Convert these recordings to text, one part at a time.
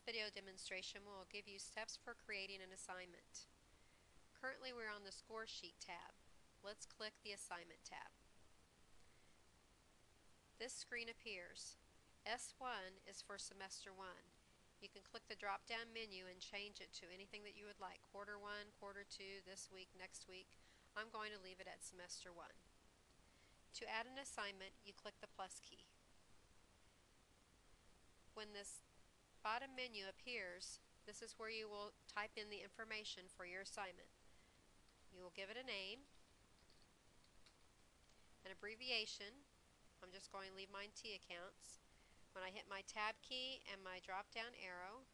video demonstration will give you steps for creating an assignment. Currently we're on the Score Sheet tab. Let's click the Assignment tab. This screen appears. S1 is for Semester 1. You can click the drop-down menu and change it to anything that you would like. Quarter 1, Quarter 2, this week, next week. I'm going to leave it at Semester 1. To add an assignment, you click the plus key. When this bottom menu appears, this is where you will type in the information for your assignment. You will give it a name, an abbreviation. I'm just going to leave mine T accounts. When I hit my tab key and my drop down arrow,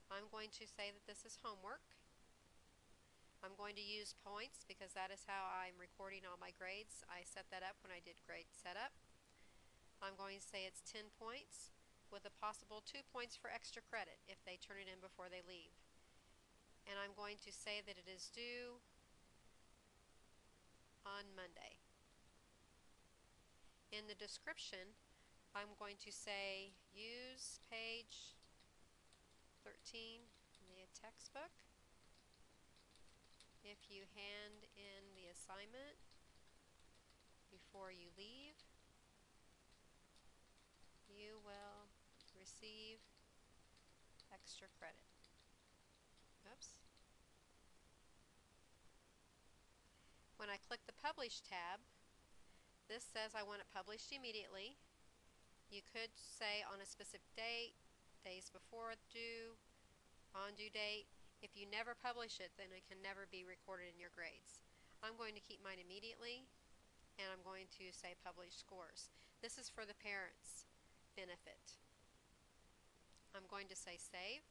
I'm going to say that this is homework. I'm going to use points because that is how I'm recording all my grades. I set that up when I did grade setup. I'm going to say it's 10 points with a possible 2 points for extra credit if they turn it in before they leave. And I'm going to say that it is due on Monday. In the description, I'm going to say use page 13 in the textbook. If you hand in the assignment before you leave, you will receive extra credit. Oops. When I click the Publish tab, this says I want it published immediately. You could say on a specific date, days before due, on due date. If you never publish it, then it can never be recorded in your grades. I'm going to keep mine immediately, and I'm going to say publish scores. This is for the parents' benefit. I'm going to say save.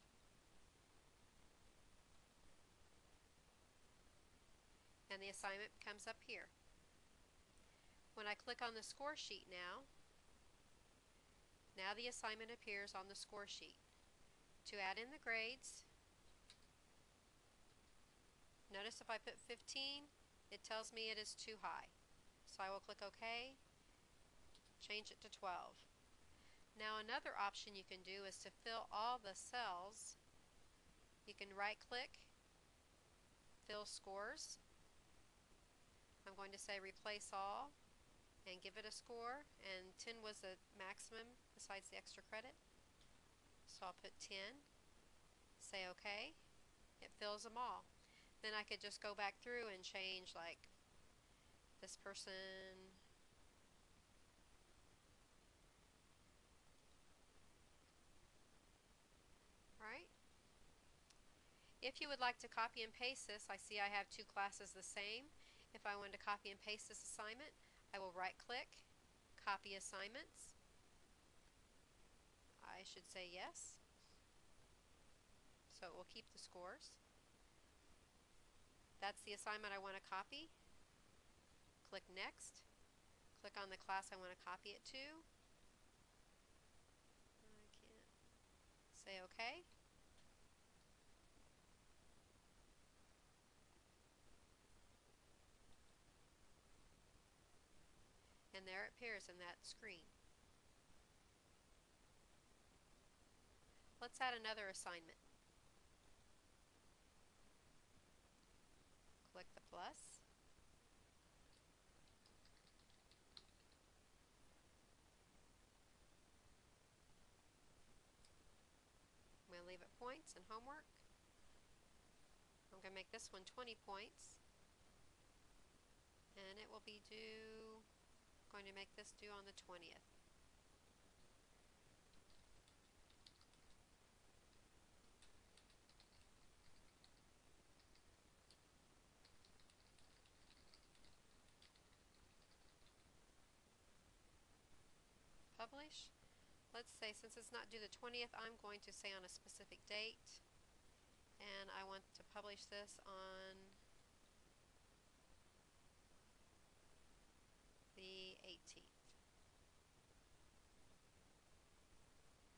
And the assignment comes up here. When I click on the score sheet now the assignment appears on the score sheet. To add in the grades, notice if I put 15, it tells me it is too high. So I will click OK, change it to 12. Now another option you can do is to fill all the cells. You can right click, fill scores. I'm going to say replace all and give it a score, and 10 was the maximum besides the extra credit. So I'll put 10, say OK. It fills them all. Then I could just go back through and change, like, this person right? If you would like to copy and paste this, I see I have two classes the same. If I wanted to copy and paste this assignment, I will right click, copy assignments. I should say yes. So it will keep the scores. That's the assignment I want to copy. Click next. Click on the class I want to copy it to. I can't. Say OK. And there it appears in that screen. Let's add another assignment. Click the plus. I'm going to leave it points and homework. I'm going to make this one 20 points. And it will be due, I'm going to make this due on the 20th. Publish. Let's say since it's not due the 20th, I'm going to say on a specific date. And I want to publish this on the 18th.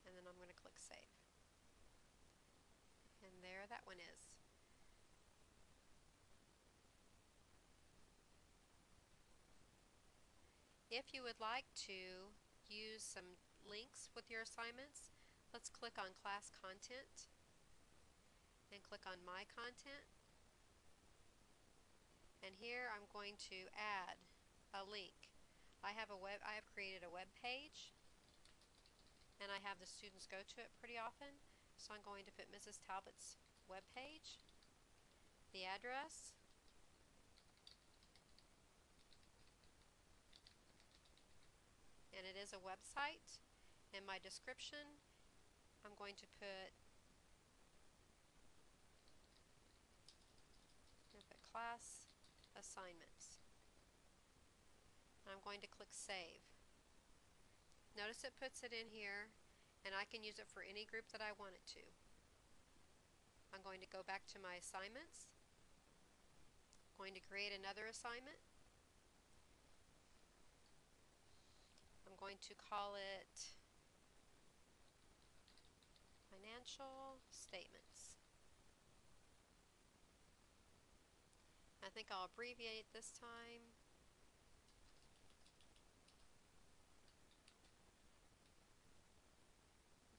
And then I'm going to click save. And there that one is. If you would like to use some links with your assignments, Let's click on class content and click on my content. And here I'm going to add a link. I have created a web page, and I have the students go to it pretty often. So I'm going to put Mrs. Talbot's web page, the address, and it is a website. In my description, I'm going to put class assignments. I'm going to click Save. Notice it puts it in here, and I can use it for any group that I want it to. I'm going to go back to my assignments. I'm going to create another assignment. I'm going to call it Financial Statements. I think I'll abbreviate it this time.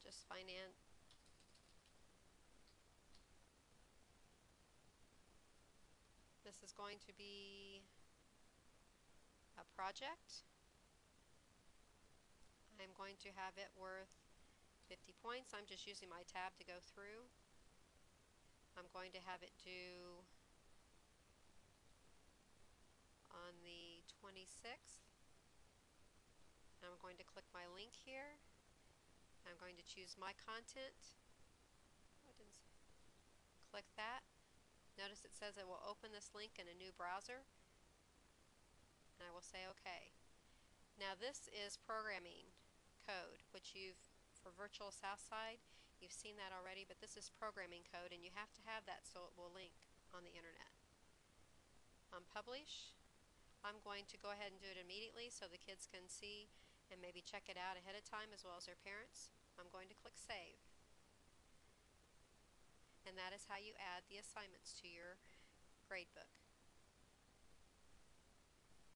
Just finance. This is going to be a project. I'm going to have it worth 50 points. I'm just using my tab to go through. I'm going to have it due on the 26th. I'm going to click my link here. I'm going to choose my content. Click that. Notice it says it will open this link in a new browser. And I will say OK. Now this is programming code, which for Virtual Southside, you've seen that already, but this is programming code, and you have to have that so it will link on the internet. Publish. I'm going to go ahead and do it immediately so the kids can see and maybe check it out ahead of time as well as their parents. I'm going to click Save. And that is how you add the assignments to your gradebook.